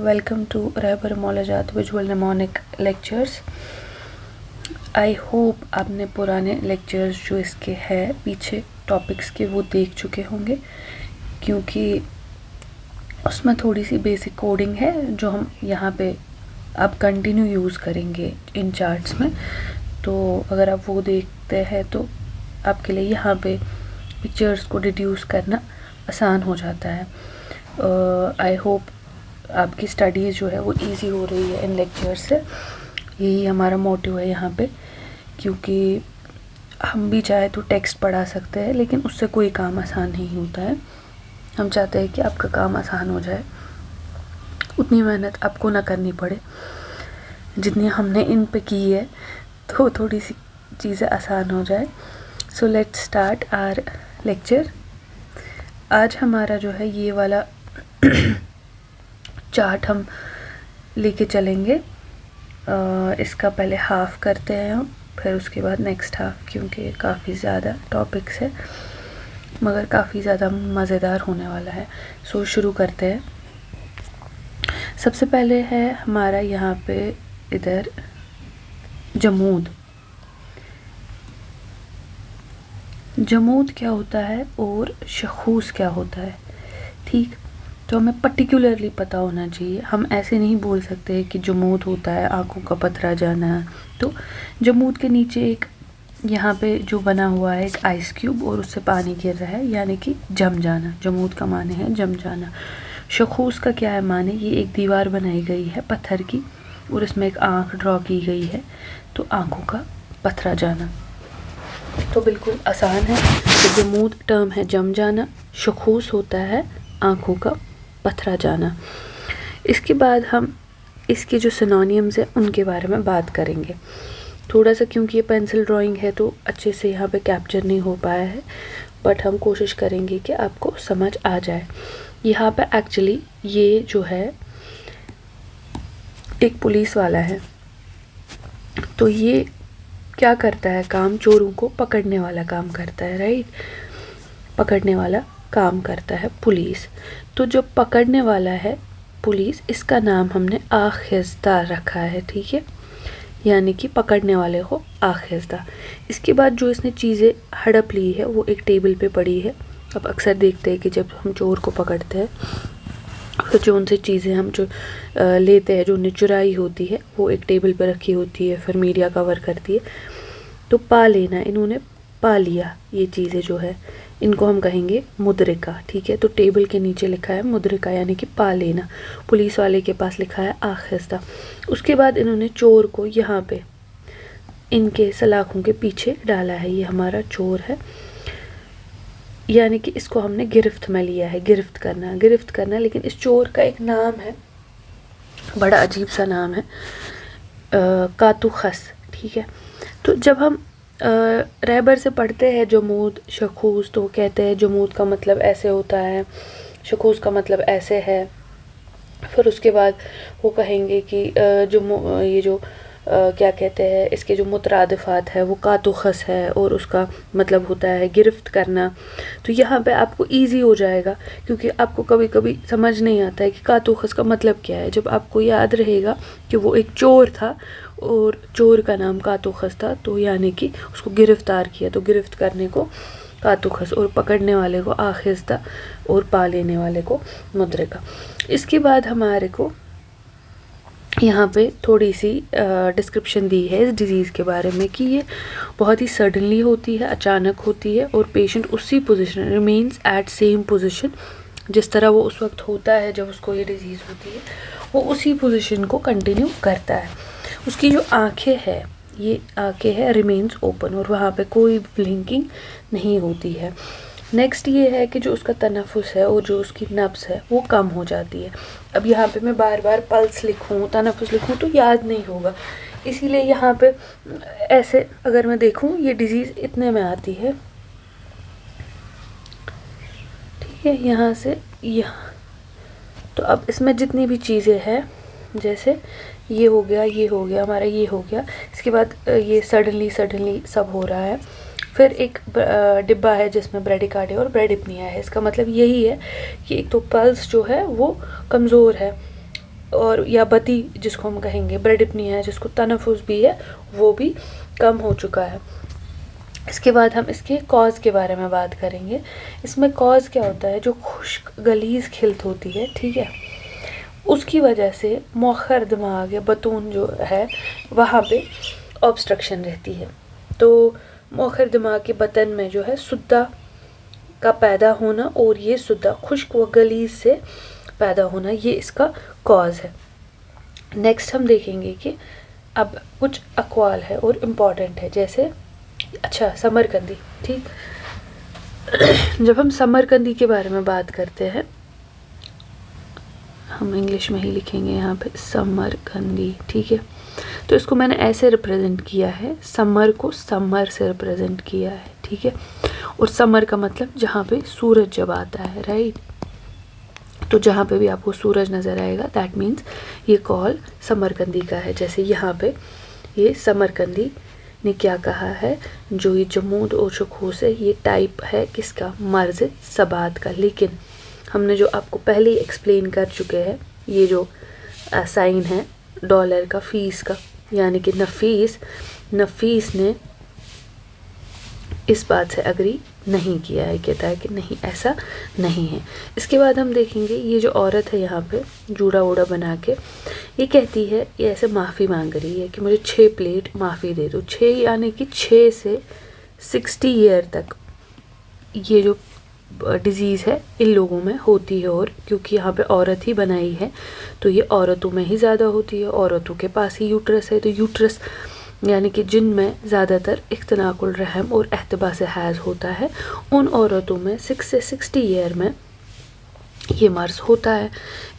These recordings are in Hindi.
वेलकम टू रहबर मौलाजात visual mnemonic lectures. I hope आपने पुराने लेक्चर्स जो इसके हैं पीछे टॉपिक्स के वो देख चुके होंगे, क्योंकि उसमें थोड़ी सी बेसिक कोडिंग है जो हम यहाँ पे अब कंटिन्यू यूज़ करेंगे इन चार्ट्स में। तो अगर आप वो देखते हैं तो आपके लिए यहाँ पे पिक्चर्स को डिड्यूस करना आसान हो जाता है। आई होप आपकी स्टडीज़ जो है वो इजी हो रही है इन लेक्चर्स से। यही हमारा मोटिव है यहाँ पे, क्योंकि हम भी चाहे तो टेक्स्ट पढ़ा सकते हैं लेकिन उससे कोई काम आसान नहीं होता है। हम चाहते हैं कि आपका काम आसान हो जाए, उतनी मेहनत आपको ना करनी पड़े जितनी हमने इन पे की है, तो थोड़ी सी चीज़ें आसान हो जाए। So let's start our lecture. आज हमारा जो है ये वाला चार्ट हम लेके चलेंगे। इसका पहले हाफ करते हैं हम, फिर उसके बाद नेक्स्ट हाफ, क्योंकि काफ़ी ज़्यादा टॉपिक्स है मगर काफ़ी ज़्यादा मज़ेदार होने वाला है। सो शुरू करते हैं। सबसे पहले है हमारा यहाँ पे इधर जमूद। जमूद क्या होता है और शखूस क्या होता है, ठीक? तो हमें पर्टिकुलरली पता होना चाहिए। हम ऐसे नहीं बोल सकते कि जमूद होता है आँखों का पथरा जाना। तो जमूद के नीचे एक यहाँ पे जो बना हुआ है एक आइस क्यूब और उससे पानी गिर रहा है, यानी कि जम जाना। जमूद का माने है जम जाना। शखूस का क्या है माने? ये एक दीवार बनाई गई है पत्थर की और इसमें एक आँख ड्रॉ की गई है, तो आँखों का पथरा जाना। तो बिल्कुल आसान है। तो जमूद टर्म है जम जाना, शखूस होता है आँखों का पथरा जाना। इसके बाद हम इसके जो सिनोनिम्स हैं उनके बारे में बात करेंगे थोड़ा सा, क्योंकि ये पेंसिल ड्राइंग है तो अच्छे से यहाँ पे कैप्चर नहीं हो पाया है, बट हम कोशिश करेंगे कि आपको समझ आ जाए। यहाँ पे एक्चुअली ये जो है एक पुलिस वाला है, तो ये क्या करता है काम? चोरों को पकड़ने वाला काम करता है, राइट? पकड़ने वाला काम करता है पुलिस। तो जो पकड़ने वाला है पुलिस, इसका नाम हमने आखिज़दा रखा है, ठीक है? यानी कि पकड़ने वाले को आखिज़दा। इसके बाद जो इसने चीज़ें हड़प ली है वो एक टेबल पे पड़ी है। अब अक्सर देखते हैं कि जब हम चोर को पकड़ते हैं तो जो उनसे चीज़ें हम जो लेते हैं, जो उन्हें चुराई होती है, वो एक टेबल पे रखी होती है, फिर मीडिया कवर करती है। तो पा लेना, इन्होंने पा लिया ये चीज़ें जो है, इनको हम कहेंगे मुद्रिका, ठीक है? तो टेबल के नीचे लिखा है मुद्रिका, यानी कि पा लेना। पुलिस वाले के पास लिखा है आखिज़दा। उसके बाद इन्होंने चोर को यहाँ पे इनके सलाखों के पीछे डाला है। ये हमारा चोर है, यानी कि इसको हमने गिरफ्त में लिया है। गिरफ्त करना, गिरफ्त करना। लेकिन इस चोर का एक नाम है, बड़ा अजीब सा नाम है, कातुखस, ठीक है? तो जब हम रहबर से पढ़ते हैं जमूद शखूस, तो कहते हैं जमूद का मतलब ऐसे होता है, शखूस का मतलब ऐसे है। फिर उसके बाद वो कहेंगे कि ये जो क्या कहते हैं, इसके जो मुतरादिफात है वो कातुखस है और उसका मतलब होता है गिरफ्त करना। तो यहाँ पे आपको इजी हो जाएगा, क्योंकि आपको कभी कभी समझ नहीं आता है कि कातुखस का मतलब क्या है। जब आपको याद रहेगा कि वो एक चोर था और चोर का नाम कातुखस था, तो यानी कि उसको गिरफ्तार किया, तो गिरफ्त करने को कातुखस और पकड़ने वाले को आखिज़दा और पा लेने वाले को मुद्रिका। इसके बाद हमारे को यहाँ पे थोड़ी सी डिस्क्रिप्शन दी है इस डिज़ीज़ के बारे में कि ये बहुत ही सडनली होती है, अचानक होती है, और पेशेंट उसी position remains at same position, जिस तरह वो उस वक्त होता है जब उसको ये डिज़ीज़ होती है, वो उसी पोजीशन को कंटिन्यू करता है। उसकी जो आँखें हैं, ये आँखें हैं रिमेन्स ओपन, और वहाँ पे कोई ब्लिंकिंग नहीं होती है। नेक्स्ट ये है कि जो उसका तनफ़ुस है और जो उसकी नब्ज़ है वो कम हो जाती है। अब यहाँ पे मैं बार बार पल्स लिखूँ, तनफ़ुस लिखूँ तो याद नहीं होगा, इसीलिए यहाँ पे ऐसे अगर मैं देखूँ ये डिज़ीज़ इतने में आती है, ठीक है? यहाँ से यहाँ। तो अब इसमें जितनी भी चीज़ें हैं, जैसे ये हो गया, ये हो गया, हमारा ये हो गया, इसके बाद ये सडनली सब हो रहा है। फिर एक डिब्बा है जिसमें ब्रेडिकार्डिया और ब्रेडिप्निया है। इसका मतलब यही है कि एक तो पल्स जो है वो कमज़ोर है, और या बदी जिसको हम कहेंगे, ब्रेडिपनिया है जिसको तनफुस भी है, वो भी कम हो चुका है। इसके बाद हम इसके कॉज के बारे में बात करेंगे। इसमें कॉज क्या होता है, जो खुश्क गलीज खिल्त होती है, ठीक है, उसकी वजह से मौखर दिमाग या बतून जो है वहाँ पे ऑब्स्ट्रक्शन रहती है। तो मौखर दिमाग के बतन में जो है सुद्दा का पैदा होना और ये सुद्दा खुश्क व गलीज से पैदा होना, ये इसका कॉज है। नेक्स्ट हम देखेंगे कि अब कुछ अक़वाल है और इम्पॉर्टेंट है, जैसे अच्छा समरकंदी, ठीक। जब हम समरकंदी के बारे में बात करते हैं, हम इंग्लिश में ही लिखेंगे यहाँ पे समरकंदी, ठीक है। तो इसको मैंने ऐसे रिप्रेजेंट किया है, समर को समर से रिप्रेजेंट किया है, ठीक है। और समर का मतलब जहाँ पे सूरज जब आता है, राइट। तो जहाँ पे भी आपको सूरज नज़र आएगा दैट मीन्स ये कॉल समरकंदी का है। जैसे यहाँ पे ये समरकंदी ने क्या कहा है, जो ये जमूद और शखूस है ये टाइप है किसका, मर्ज़ सबात का। लेकिन हमने जो आपको पहले ही एक्सप्लेन कर चुके हैं, ये जो साइन है डॉलर का, फीस का, यानी कि नफीस ने इस बात से अग्री नहीं किया है, कहता है कि नहीं ऐसा नहीं है। इसके बाद हम देखेंगे ये जो औरत है यहाँ पे जूड़ा वूड़ा बना के, ये कहती है, ये ऐसे माफ़ी मांग रही है कि मुझे 6 प्लेट माफ़ी दे दो। 6 यानी कि 6 से 60 ईयर तक ये जो डिज़ीज़ है इन लोगों में होती है। और क्योंकि यहाँ पे औरत ही बनाई है तो ये औरतों में ही ज़्यादा होती है, औरतों के पास ही यूट्रस है। तो यूट्रस यानी कि जिनमें ज़्यादातर इख्तनाकुल रहम और एहतबास हैज़ होता है, उन औरतों में 6 से 60 ईयर में ये मर्ज़ होता है।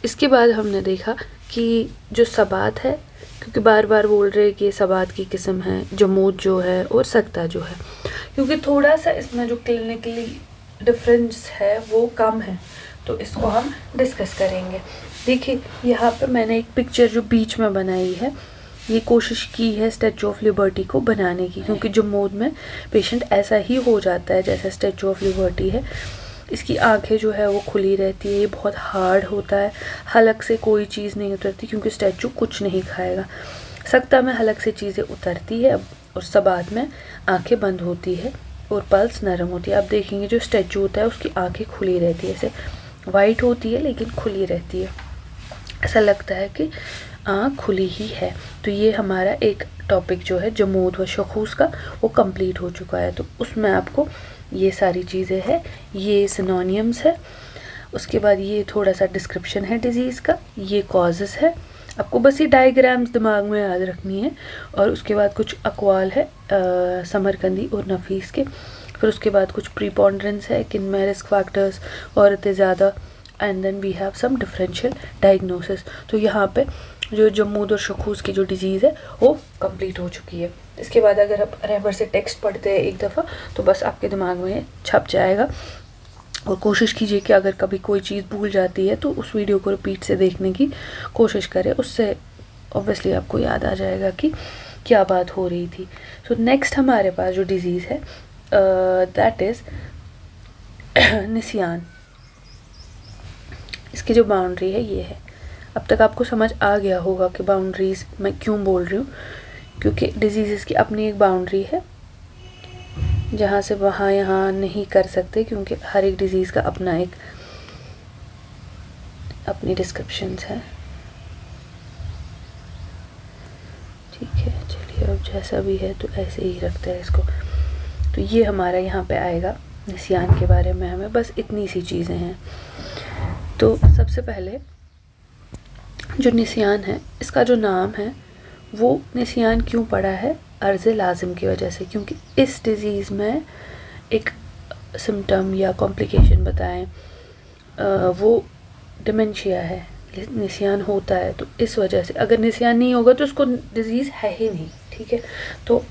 इसके बाद हमने देखा कि जो सबात है, क्योंकि बार बार बोल रहे हैं कि ये सबात की किस्म है, जमूद जो है और सकता जो है, क्योंकि थोड़ा सा इसमें जो क्लिनिकली डिफरेंस है वो कम है, तो इसको हम डिस्कस करेंगे। देखिए यहाँ पर मैंने एक पिक्चर जो बीच में बनाई है, ये कोशिश की है स्टैचू ऑफ लिबर्टी को बनाने की, क्योंकि जमूद में पेशेंट ऐसा ही हो जाता है जैसा स्टैचू ऑफ लिबर्टी है। इसकी आंखें जो है वो खुली रहती है, ये बहुत हार्ड होता है, हलक से कोई चीज़ नहीं उतरती क्योंकि स्टैचू कुछ नहीं खाएगा। सकता में हलक से चीज़ें उतरती है और सबात में आंखें बंद होती है और पल्स नरम होती है। आप देखेंगे जो स्टैचू होता है उसकी आंखें खुली रहती है, ऐसे वाइट होती है लेकिन खुली रहती है, ऐसा लगता है कि आँख खुली ही है। तो ये हमारा एक टॉपिक जो है जमूद व शखूस का वो कंप्लीट हो चुका है। तो उसमें आपको ये सारी चीज़ें हैं, ये सिनोनियम्स है, उसके बाद ये थोड़ा सा डिस्क्रिप्शन है डिज़ीज़ का, ये कॉजेज़ है, आपको बस ये डायग्राम्स दिमाग में याद रखनी है। और उसके बाद कुछ अक़वाल है समरकंदी और नफीस के, फिर उसके बाद कुछ प्रीपोंडरेंस है, किन में रिस्क फैक्टर्स, औरतें ज़्यादा, and then we have some differential diagnosis. तो यहाँ पे जो जमूद और शखूस की जो डिज़ीज़ है वो कंप्लीट हो चुकी है। इसके बाद अगर आप रहबर से टेक्स्ट पढ़ते हैं एक दफ़ा तो बस आपके दिमाग में छप जाएगा। और कोशिश कीजिए कि अगर कभी कोई चीज़ भूल जाती है तो उस वीडियो को रिपीट से देखने की कोशिश करें, उससे ऑब्वियसली आपको याद आ जाएगा कि क्या बात हो रही थी। सो नेक्स्ट हमारे पास जो डिज़ीज़ है दैट इज़ निसियान। इसकी जो बाउंड्री है ये है। अब तक आपको समझ आ गया होगा कि बाउंड्रीज़ मैं क्यों बोल रही हूँ, क्योंकि डिजीज़ की अपनी एक बाउंड्री है जहाँ से वहाँ यहाँ नहीं कर सकते, क्योंकि हर एक डिज़ीज़ का अपना एक अपनी डिस्क्रिप्शंस है। ठीक है, चलिए अब जैसा भी है तो ऐसे ही रखते हैं इसको। तो ये हमारा यहाँ पे आएगा निसियान के बारे में, हमें बस इतनी सी चीज़ें हैं। तो सबसे पहले जो निसियान है, इसका जो नाम है वो निसियान क्यों पड़ा है, अर्ज़ लाजिम की वजह से, क्योंकि इस डिज़ीज़ में एक सिम्टम या कॉम्प्लिकेशन बताएं वो डिमेंशिया है, निसियान होता है। तो इस वजह से अगर निसियान नहीं होगा तो उसको डिज़ीज़ है ही नहीं, ठीक है। तो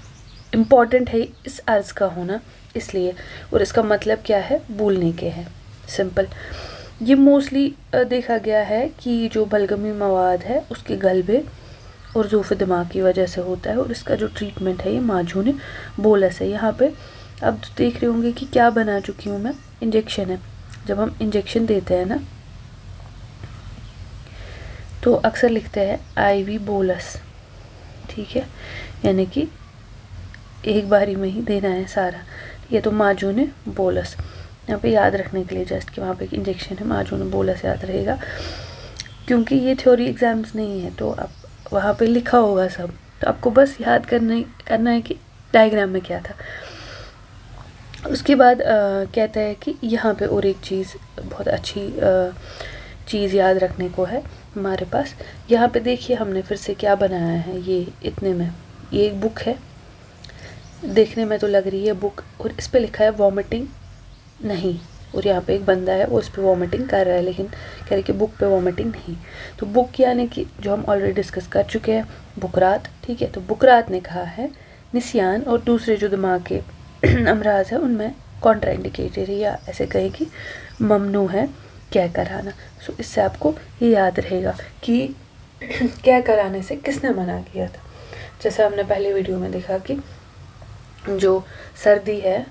इम्पॉर्टेंट है इस अर्ज़ का होना इसलिए, और इसका मतलब क्या है, भूलने के है, सिंपल। ये मोस्टली देखा गया है कि जो बलगमी मवाद है उसके गलबे और ज़ूफ़ दिमाग की वजह से होता है, और इसका जो ट्रीटमेंट है ये माजून बोलस है। यहाँ पे अब देख रहे होंगे कि क्या बना चुकी हूँ मैं, इंजेक्शन है। जब हम इंजेक्शन देते हैं ना तो अक्सर लिखते हैं IV बोलस, ठीक है, यानी कि एक बारी में ही देना है सारा। ये तो माजून बोलस, यहाँ पे याद रखने के लिए जस्ट कि वहाँ पे एक इंजेक्शन है, माजून बोलस याद रहेगा, क्योंकि ये थ्योरी एग्ज़ाम्स नहीं है तो अब वहाँ पे लिखा होगा सब, तो आपको बस याद करना है कि डायग्राम में क्या था। उसके बाद कहता है कि यहाँ पे और एक चीज़ बहुत अच्छी चीज़ याद रखने को है हमारे पास। यहाँ पे देखिए हमने फिर से क्या बनाया है, ये इतने में ये एक बुक है, देखने में तो लग रही है बुक, और इस पे लिखा है वॉमिटिंग नहीं, और यहाँ पे एक बंदा है वो इस पे वॉमिटिंग कर रहा है, लेकिन कह रहे कि बुक पे वॉमिटिंग नहीं। तो बुक यानी कि जो हम ऑलरेडी डिस्कस कर चुके हैं, बुकरात, ठीक है। तो बुकरात ने कहा है निसियान और दूसरे जो दिमाग के अमराज है उनमें कॉन्ट्राइंडिकेटेड है, या ऐसे कहें कि ममनू है क्या कराना। सो इससे आपको ये याद रहेगा कि क्या कराने से किसने मना किया था। जैसे हमने पहले वीडियो में देखा कि जो सर्दी है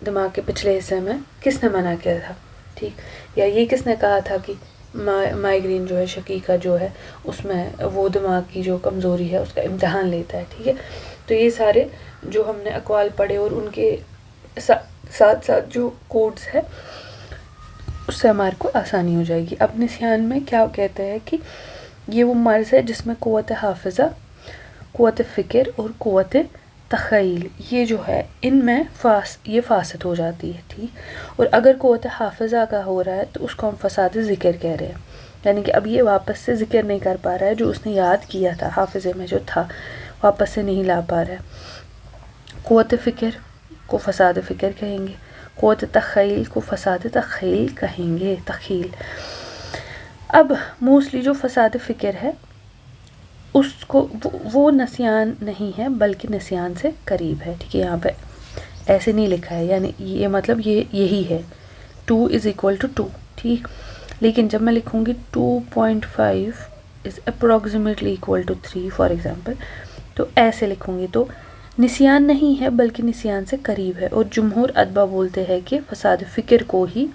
दिमाग के पिछले हिस्से में किसने मना किया था, ठीक, या ये किसने कहा था कि माइग्रेन जो है शकीका जो है उसमें वो दिमाग की जो कमज़ोरी है उसका इम्तहान लेता है, ठीक है। तो ये सारे जो हमने अक़वाल पढ़े और उनके साथ साथ जो कोड्स है उससे हमारे को आसानी हो जाएगी। अब निसियान में क्या कहते हैं कि ये वो मर्ज़ है जिसमें क़ुव्वत हाफ़िज़ा, क़ुव्वत फ़िक्र और क़ुव्वत तख़य्युल ये जो है इनमें ये फासद हो जाती है, ठीक। और अगर क़ुव्वत हाफ़िज़ा का हो रहा है तो उसको हम फ़साद ज़िक्र कह रहे हैं, यानी कि अब ये वापस से ज़िक्र नहीं कर पा रहा है जो उसने याद किया था हाफ़िज़े में जो था, वापस से नहीं ला पा रहा है। क़ुव्वत फ़िक्र को फ़साद फ़िक्र कहेंगे, क़ुव्वत तख़य्युल को फ़साद तख़य्युल कहेंगे, तख़य्युल। अब मोस्टली जो फ़साद फ़िक्र है उसको वो निसियान नहीं है बल्कि निसियान से करीब है, ठीक है। यहाँ पे ऐसे नहीं लिखा है, यानी ये मतलब ये यही है 2 = 2, ठीक। लेकिन जब मैं लिखूँगी 2.5 is approximately equal to 3 for example, तो ऐसे लिखूँगी तो निसियान नहीं है बल्कि निसियान से करीब है। और जुमहूर अदबा बोलते हैं कि फ़साद फ़िक्र को ही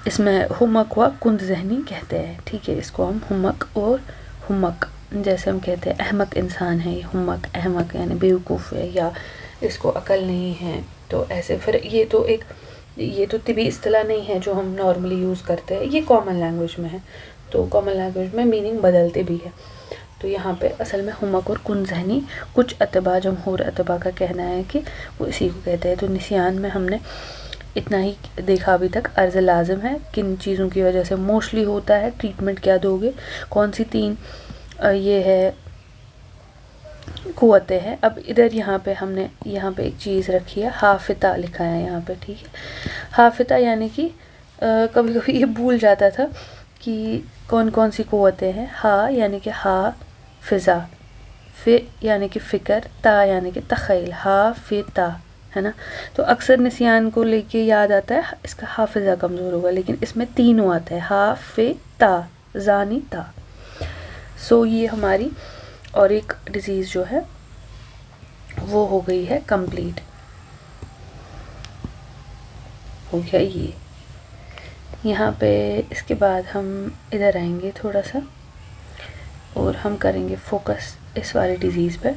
इसमें हुमक व कुंद ज़हनी कहते हैं, ठीक है। इसको हम हुमक और हुमक, जैसे हम कहते हैं अहमक इंसान है, ये हुमक अहमक यानी बेवकूफ़ है या इसको अकल नहीं है, तो ऐसे। फिर ये तो तिबी इस्तिलाह नहीं है जो हम नॉर्मली यूज़ करते हैं, ये कॉमन लैंग्वेज में है, तो कॉमन लैंग्वेज में मीनिंग बदलते भी है। तो यहाँ पे असल में हुमक और कुंद ज़हनी कुछ अतबा जमहूर अतबा का कहना है कि वो इसी को कहते हैं। तो निसियान में हमने इतना ही देखा अभी तक। अर्ज़ लाज़िम है किन चीज़ों की वजह से मोस्टली होता है, ट्रीटमेंट क्या दोगे, कौन सी 3 ये है क़ुव्वतें हैं। अब इधर यहाँ पे हमने यहाँ पे एक चीज़ रखी है, हाफ़िता लिखा है यहाँ पे, ठीक है। हाफ़िता यानी कि कभी कभी ये भूल जाता था कि कौन कौन सी क़ुव्वतें हैं। हा यानी कि हाफ़िज़ा, फ़ि यानी कि फ़िक्र, ता यानी कि तख़य्युल, हाफ़िता, है ना। तो अक्सर निसियान को लेके याद आता है इसका हाफ़िज़ा कमज़ोर होगा, लेकिन इसमें तीनों आता है, हाफ़िता ज़ानी ता। सो ये हमारी और एक डिज़ीज़ जो है वो हो गई है कंप्लीट, हो गया ये। यहाँ पे इसके बाद हम इधर आएंगे थोड़ा सा और हम करेंगे फोकस इस वाली डिज़ीज़ पे।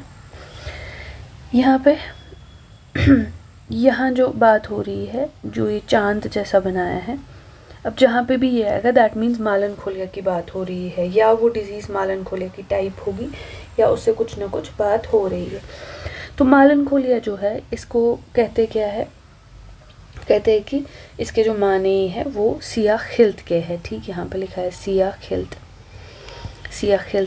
यहाँ पे यहाँ जो बात हो रही है, जो ये चांद जैसा बनाया है, अब जहाँ पे भी ये आएगा दैट मीन्स मालन खोलिया की बात हो रही है, या वो डिज़ीज़ मालन खोलिया की टाइप होगी या उससे कुछ ना कुछ बात हो रही है। तो मालन खोलिया जो है इसको कहते क्या है, कहते हैं कि इसके जो माने हैं वो सिया खिल्त के है, ठीक। यहाँ पे लिखा है सिया खिल्त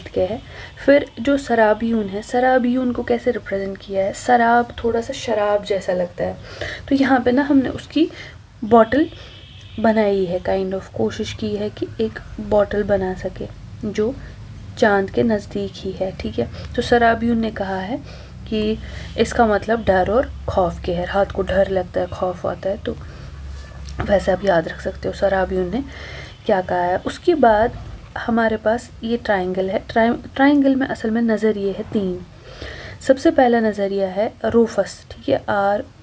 के है। फिर जो सराबियून है, सराबियून को कैसे रिप्रेजेंट किया है, शराब थोड़ा सा शराब जैसा लगता है, तो यहाँ पे ना हमने उसकी बॉटल बनाई है, काइंड ऑफ कोशिश की है कि एक बॉटल बना सके जो चांद के नज़दीक ही है, ठीक है। तो सराबियून ने कहा है कि इसका मतलब डर और खौफ के है, रात को डर लगता है, खौफ आता है, तो वैसे आप याद रख सकते हो सराबियून ने क्या कहा है। उसके बाद हमारे पास ये ट्रायंगल है। ट्रायंगल में असल में नज़रिए है 3। सबसे पहला नज़रिया है रूफस, ठीक है,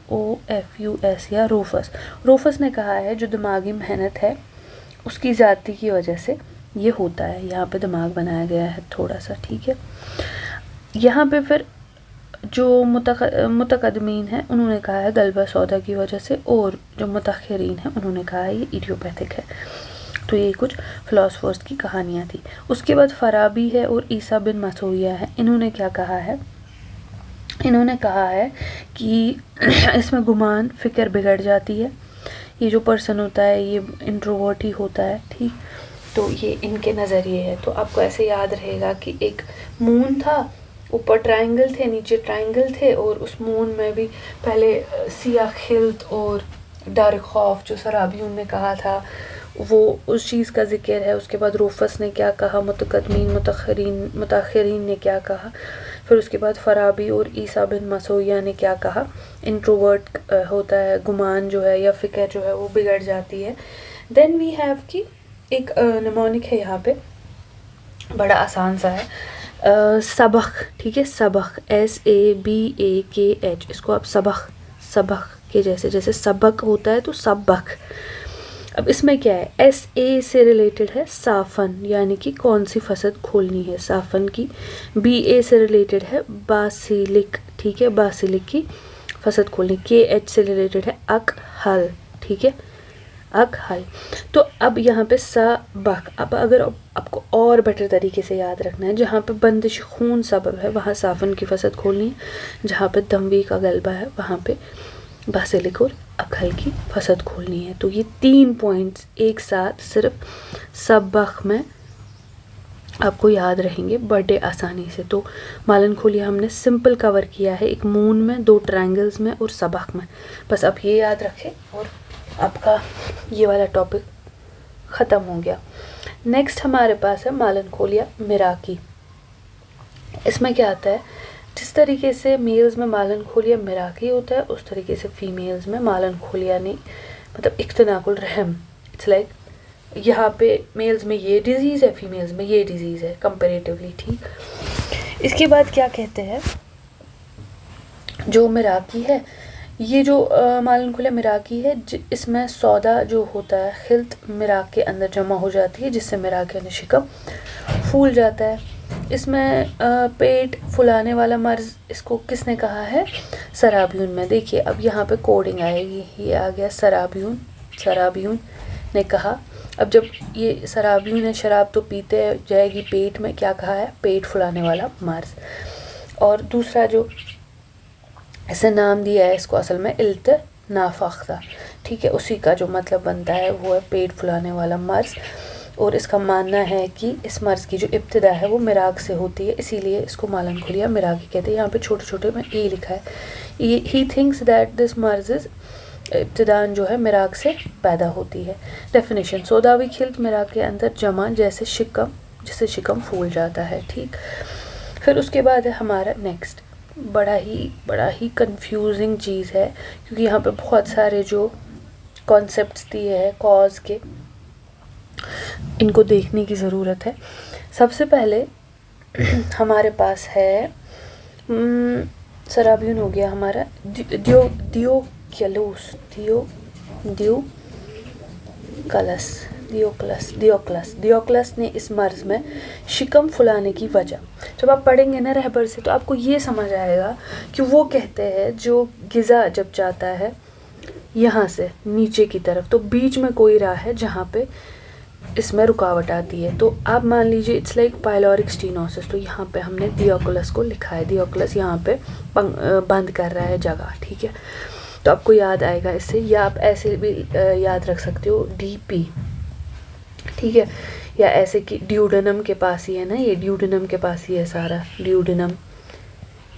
ROFUS या रूफस। रूफस ने कहा है जो दिमागी मेहनत है उसकी ज़्यादती की वजह से ये होता है, यहाँ पे दिमाग बनाया गया है थोड़ा सा, ठीक है। यहाँ पे फिर जो मुतकदमीन है उन्होंने कहा है गलबा सौदा की वजह से, और जो मुतखरीन है उन्होंने कहा है ये इडियोपैथिक है। तो ये कुछ फ़िलासफ़र्स की कहानियाँ थी। उसके बाद फ़ाराबी है और ईसा बिन मसूया है। इन्होंने क्या कहा है, इन्होंने कहा है कि इसमें गुमान फ़िक्र बिगड़ जाती है, ये जो पर्सन होता है ये इंट्रोवर्ट ही होता है, ठीक। तो ये इनके नज़रिए है। तो आपको ऐसे याद रहेगा कि एक मून था, ऊपर ट्रायंगल थे, नीचे ट्रायंगल थे, और उस मून में भी पहले सिया खिल्त और डर खौफ जो सराबियों ने कहा था वो उस चीज़ का ज़िक्र है। उसके बाद रूफस ने क्या कहा, मुतकदमीन मुतखरीन ने क्या कहा, फिर उसके बाद फ़ाराबी और ईसा बिन मसूया ने क्या कहा, इंट्रोवर्ट होता है, गुमान जो है या फ़िक्र जो है वो बिगड़ जाती है। देन वी हैव कि एक निमोनिक है यहाँ पे, बड़ा आसान सा है, सबक, ठीक है, सबक, SABAKH, इसको आप सबक के जैसे सबक होता है तो सबक। अब इसमें क्या है, SA से रिलेटेड है साफ़न, यानी कि कौन सी फसल खोलनी है साफ़न की। BA से रिलेटेड है बासिलिक, ठीक है, बासिलिक की फसल खोलनी। KH से रिलेटेड है अकहल, ठीक है, अकहल। तो अब यहाँ पे सबक, अब अगर आपको और बेटर तरीके से याद रखना है, जहाँ पे बंदिश खून सबब है वहाँ साफ़न की फसल खोलनी है, जहाँ पे दमवी का गलबा है वहाँ पे बासिलिक और अकहल की फसल खोलनी है। तो ये 3 पॉइंट्स एक साथ सिर्फ सबक में आपको याद रहेंगे बड़े आसानी से। तो मालन खोलिया हमने सिंपल कवर किया है, एक मून में, 2 ट्रायंगल्स में और सबक में। बस आप ये याद रखें और आपका ये वाला टॉपिक ख़त्म हो गया। नेक्स्ट हमारे पास है मालन खोलिया मिराकी। इसमें क्या आता है, जिस तरीके से मेल्स में मालन खोलिया मिराकी होता है उस तरीके से फीमेल्स में मालन खोलिया नहीं, मतलब इख्तनाकुल रहम, इट्स लाइक यहाँ पे मेल्स में ये डिज़ीज़ है, फीमेल्स में ये डिज़ीज़ है कंपैरेटिवली, ठीक। इसके बाद क्या कहते हैं, जो मिराकी है, ये जो मालन खोलिया मिराकी है, इसमें सौदा जो होता है खिल्त मिराक के अंदर जमा हो जाती है, जिससे मिराक यानी शिकम फूल जाता है। इसमें पेट फुलाने वाला मर्ज़, इसको किसने कहा है, सराबियून में। देखिए अब यहाँ पे कोडिंग आएगी, ये आ गया सराबियून ने कहा। अब जब ये सराबियून है, शराब तो पीते जाएगी पेट में, क्या कहा है, पेट फुलाने वाला मर्ज़। और दूसरा जो इसे नाम दिया है, इसको असल में इल्तनाफख्ता, ठीक है, उसी का जो मतलब बनता है वो है पेट फुलाने वाला मर्ज़। और इसका मानना है कि इस मर्ज़ की जो इब्तिदा है वो मिराक से होती है, इसीलिए इसको मालन खोलिया मिराकी कहते हैं। यहाँ पे छोटे छोटे में ए लिखा है, ही थिंक्स दैट दिस मर्ज़ इब्तिदान जो है मिराक से पैदा होती है। डेफिनेशन, सौदावी खिल्त मिराक के अंदर जमा जैसे शिकम फूल जाता है, ठीक। फिर उसके बाद है हमारा नेक्स्ट, बड़ा ही कंफ्यूजिंग चीज़ है, क्योंकि यहाँ पे बहुत सारे जो कॉन्सेप्ट्स दिए हैं कॉज के, इनको देखने की ज़रूरत है। सबसे पहले हमारे पास है सराबियन हो गया हमारा, दियोक्लस ने इस मर्ज़ में शिकम फुलाने की वजह, जब आप पढ़ेंगे ना रहबर से तो आपको ये समझ आएगा कि वो कहते हैं जो ग़िज़ा जब जाता है यहाँ से नीचे की तरफ तो बीच में कोई राह है जहाँ पे इसमें रुकावट आती है। तो आप मान लीजिए इट्स लाइक पाइलोरिक स्टीनोसिस, तो यहाँ पे हमने दियोक्लस को लिखा है, दियोक्लस यहाँ पे बंद कर रहा है जगह, ठीक है। तो आपको याद आएगा इससे, या आप ऐसे भी याद रख सकते हो DP, ठीक है, या ऐसे कि ड्यूडेनम के पास ही है ना, ये ड्यूडेनम के पास ही है सारा, ड्यूडेनम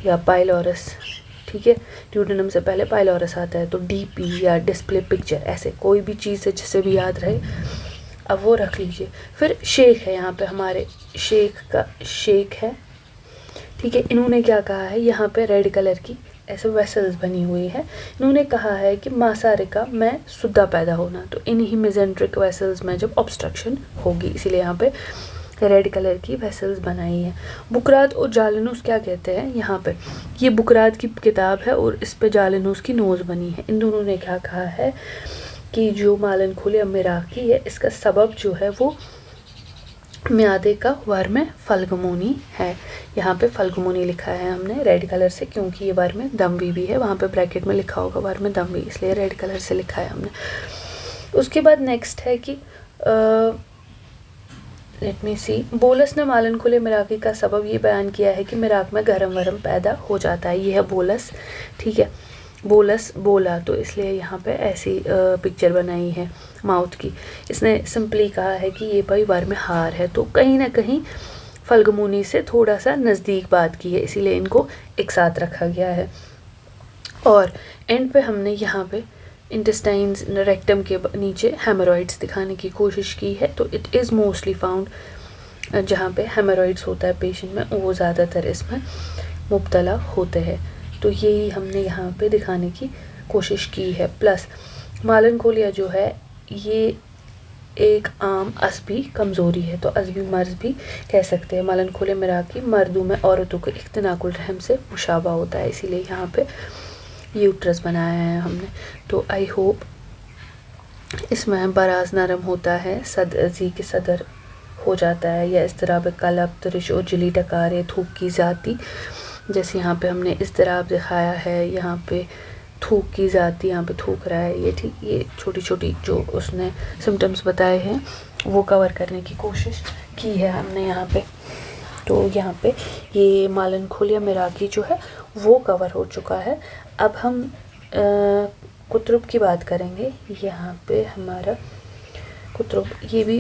या पाइलोरस, ठीक है, ड्यूडेनम से पहले पाइलोरस आता है, तो DP या डिस्प्ले पिक्चर, ऐसे कोई भी चीज़ है जिससे भी याद रहे अब वो रख लीजिए। फिर शेख है, यहाँ पे हमारे शेख है, ठीक है। इन्होंने क्या कहा है, यहाँ पे रेड कलर की ऐसे वेसल्स बनी हुई है, इन्होंने कहा है कि मासारिका में सुद्धा पैदा होना, तो इन्हीं मेजेंट्रिक वेसल्स में जब ऑब्स्ट्रक्शन होगी, इसीलिए यहाँ पे रेड कलर की वेसल्स बनाई है। बुकरात और जालिनूस क्या कहते हैं, यहाँ पे ये बुकरात की किताब है और इस पे जालिनूस की नोज़ बनी है। इन दोनों ने क्या कहा है कि जो मालन खोलिया मिराकी है इसका सबब जो है वो म्यादे का वर्म फल्गुमुनी है। यहाँ पे फल्गुमुनी लिखा है हमने रेड कलर से, क्योंकि ये वर्म दम्वी भी है, वहाँ पे ब्रैकेट में लिखा होगा वर्म दम्वी, इसलिए रेड कलर से लिखा है हमने। उसके बाद नेक्स्ट है कि लेट मी सी, बोलस ने मालन खुले मिराकी का सबब ये बयान किया है कि मिराक में गरम वरम पैदा हो जाता है। ये है बोलस, ठीक है, बोलस बोला, तो इसलिए यहाँ पे ऐसी पिक्चर बनाई है माउथ की। इसने सिंपली कहा है कि ये भाई वर्म हार है, तो कहीं ना कहीं फल्गुमुनी से थोड़ा सा नज़दीक बात की है, इसीलिए इनको एक साथ रखा गया है। और एंड पे हमने यहाँ पे इंटेस्टाइन्स रेक्टम के नीचे हेमोरॉइड्स दिखाने की कोशिश की है। तो इट इज़ मोस्टली फाउंड जहाँ पे हेमोरॉइड्स होता है पेशेंट में, वो ज़्यादातर इसमें मुब्तला होते हैं। तो यही हमने यहाँ पे दिखाने की कोशिश की है। प्लस मालनकोलिया जो है ये एक आम असबी कमज़ोरी है, तो असबी मर्ज़ भी कह सकते हैं। मालनकोलिया मिराकी मर्दों में औरतों के इख्तिनाकुल रहम से मुशाबा होता है, इसीलिए यहाँ पे यूट्रस बनाया है हमने। तो आई होप इसमें बराज नरम होता है, जी के सदर हो जाता है, या इज़्तिराब कलब, तुरिश और जली टकारे, थूक की ज़ाती, जैसे यहाँ पे हमने इज़्तिराब दिखाया है, यहाँ पे थूक की ज़ाती, यहाँ पे थूक रहा है, ये ठीक, ये छोटी छोटी जो उसने सिम्टम्स बताए हैं वो कवर करने की कोशिश की है हमने यहाँ पे। तो यहाँ पे ये मालनकोलिया मिराकी जो है वो कवर हो चुका है। अब हम कुतुब की बात करेंगे। यहाँ पे हमारा कुतुब ये भी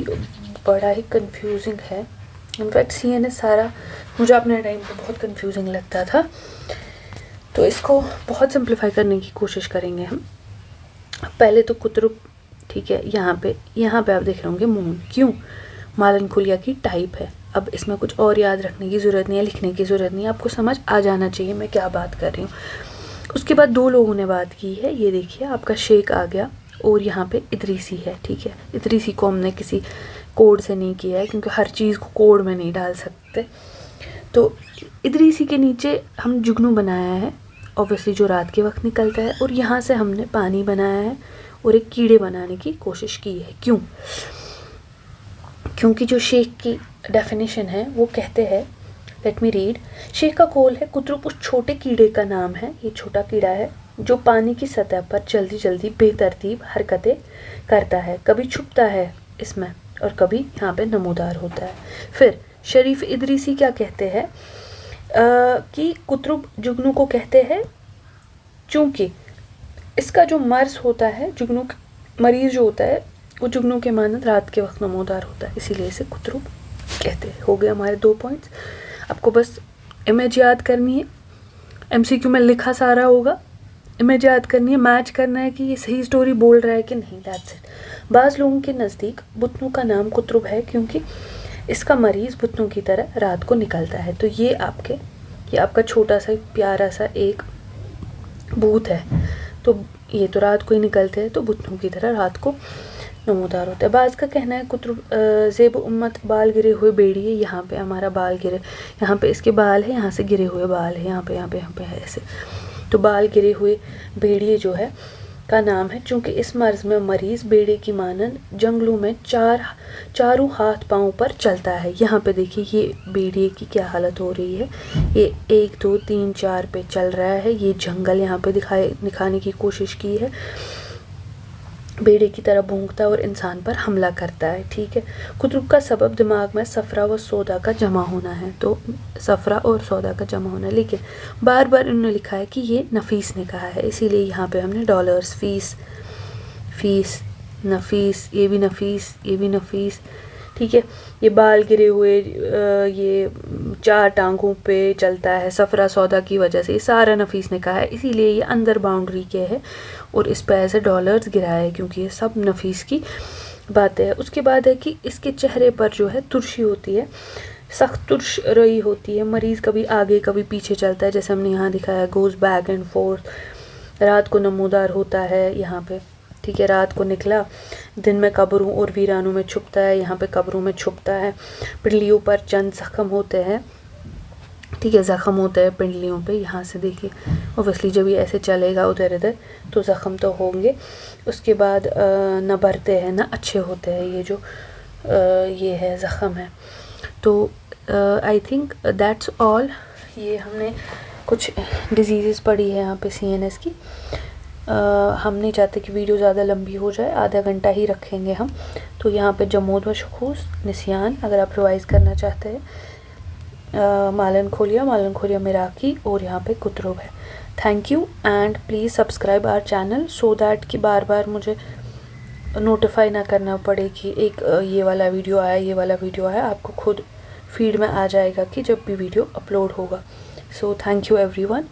बड़ा ही कंफ्यूजिंग है। इनफैक्ट CNS सारा मुझे अपने टाइम पे बहुत कंफ्यूजिंग लगता था, तो इसको बहुत सिंप्लीफाई करने की कोशिश करेंगे हम। पहले तो कुतुब, ठीक है, यहाँ पे आप देख रहे होंगे मून, क्यों, मालनकोलिया की टाइप है। अब इसमें कुछ और याद रखने की ज़रूरत नहीं है, लिखने की ज़रूरत नहीं है, आपको समझ आ जाना चाहिए मैं क्या बात कर रही हूँ। उसके बाद 2 लोगों ने बात की है, ये देखिए आपका शेख आ गया, और यहाँ पे इदरीसी है, ठीक है। इदरीसी को हमने किसी कोड से नहीं किया है, क्योंकि हर चीज़ को कोड में नहीं डाल सकते। तो इदरीसी के नीचे हम जुगनू बनाया है, ऑब्वियसली जो रात के वक्त निकलता है, और यहाँ से हमने पानी बनाया है और एक कीड़े बनाने की कोशिश की है। क्यों? क्योंकि जो शेख की डेफिनेशन है वो कहते हैं, लेट मी रीड, शेख का कौल है कुतुब उस छोटे कीड़े का नाम है, ये छोटा कीड़ा है जो पानी की सतह पर जल्दी जल्दी बेतरतीब हरकतें करता है, कभी छुपता है इसमें और कभी यहाँ पे नमूदार होता है। फिर शरीफ इदरीसी क्या कहते हैं कि कुतुब जुगनू को कहते हैं चूँकि इसका जो मर्ज होता है, जुगनू मरीज़ जो होता है वो जुगनू के मानद रात के वक्त नमूदार होता है, इसीलिए इसे कुतुब कहते हैं। हो गए हमारे 2 पॉइंट्स। आपको बस इमेज याद करनी है, MCQ में लिखा सारा होगा, इमेज याद करनी है, मैच करना है कि ये सही स्टोरी बोल रहा है कि नहीं, दैट्स इट। बाज़ लोगों के नज़दीक बुतनू का नाम कुतुब है क्योंकि इसका मरीज़ बुतनू की तरह रात को निकलता है। तो ये आपका छोटा सा प्यारा सा एक भूत है, तो ये तो रात को ही निकलते हैं, तो बुतनू की तरह रात को नमूदार होता है। बाज़ का कहना है कुतुब ज़ेब उम्मत बाल गिरे हुए बेड़ी है, यहाँ पे हमारा बाल गिरे, यहाँ पे इसके बाल है, यहाँ से गिरे हुए बाल है, यहाँ पे है ऐसे, तो बाल गिरे हुए बेड़िए जो है का नाम है, चूँकि इस मर्ज़ में मरीज़ बेड़े की मानंद जंगलों में चारों हाथ पाँव पर चलता है। यहाँ पे देखिए ये बेड़िए की क्या हालत हो रही है, ये 1 2 3 4 पे चल रहा है, ये जंगल यहाँ पे दिखाने की कोशिश की है, बेड़े की तरह भौंकता और इंसान पर हमला करता है, ठीक है। कुतुब का सबब दिमाग में सफ़रा व सौदा का जमा होना है, तो सफ़रा और सौदा का जमा होना है, लेकिन बार बार इन्होंने लिखा है कि ये नफीस ने कहा है, इसीलिए यहाँ पे हमने डॉलर्स, फीस, नफीस, ये भी नफीस, ठीक है। ये बाल गिरे हुए, ये 4 टांगों पे चलता है, सफ़रा सौदा की वजह से, ये सारा नफीस ने कहा है, इसीलिए ये अंदर बाउंड्री के है और इस पर ऐसे डॉलर्स गिराया है, क्योंकि ये सब नफीस की बातें है। उसके बाद है कि इसके चेहरे पर जो है तुर्शी होती है, सख्त तुर्श रही होती है, मरीज़ कभी आगे कभी पीछे चलता है, जैसे हमने यहाँ दिखाया, गोज़ बैक एंड फोर्थ, रात को नमूदार होता है यहाँ पे, ठीक है, रात को निकला, दिन में कब्रों और वीरानों में छुपता है, यहाँ पे कब्रों में छुपता है, पिंडलियों पर चंद ज़ख्म होते हैं, ठीक है, ज़ख्म होते हैं पिंडलियों पे, यहाँ से देखिए ओबियसली जब ये ऐसे चलेगा उधर इधर तो ज़ख्म तो होंगे। उसके बाद न भरते हैं न अच्छे होते हैं, ये जो ये है, ज़ख़म है। तो आई थिंक दैट्स ऑल। ये हमने कुछ डिजीज़ पढ़ी है यहाँ पे CNS की। हम नहीं चाहते कि वीडियो ज़्यादा लंबी हो जाए, आधा घंटा ही रखेंगे हम। तो यहाँ पे जमूद व शख़ूस, निसियान अगर आप रिवाइज़ करना चाहते हैं, मालन खोलिया मिराकी, और यहाँ पे कुतुब है। Thank you and please subscribe our channel so that कि बार बार मुझे नोटिफाई ना करना पड़े कि एक ये वाला वीडियो आया, ये वाला वीडियो आया। आपको खुद फीड में आ जाएगा कि जब भी वीडियो अपलोड होगा। So thank you everyone.